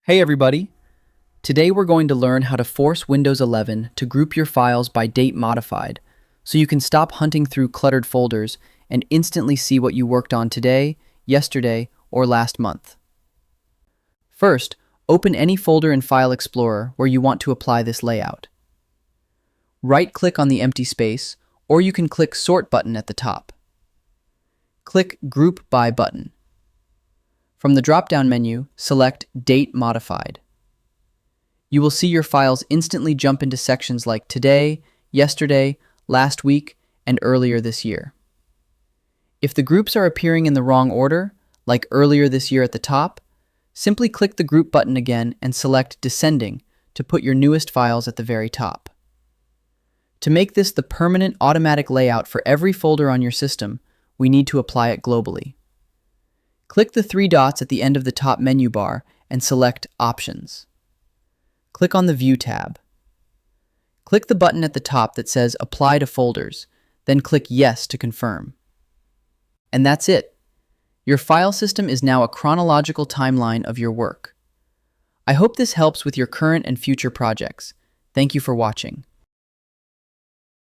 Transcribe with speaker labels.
Speaker 1: Hey everybody! Today we're going to learn how to force Windows 11 to group your files by date modified, so you can stop hunting through cluttered folders and instantly see what you worked on today, yesterday, or last month. First, open any folder in File Explorer where you want to apply this layout. Right-click on the empty space, or you can click Sort button at the top. Click Group By button. From the drop-down menu, select Date Modified. You will see your files instantly jump into sections like Today, Yesterday, Last Week, and Earlier this year. If the groups are appearing in the wrong order, like Earlier this year at the top, simply click the Group button again and select Descending to put your newest files at the very top. To make this the permanent automatic layout for every folder on your system, we need to apply it globally. Click the three dots at the end of the top menu bar and select Options. Click on the View tab. Click the button at the top that says Apply to Folders, then click Yes to confirm. And that's it. Your file system is now a chronological timeline of your work. I hope this helps with your current and future projects. Thank you for watching.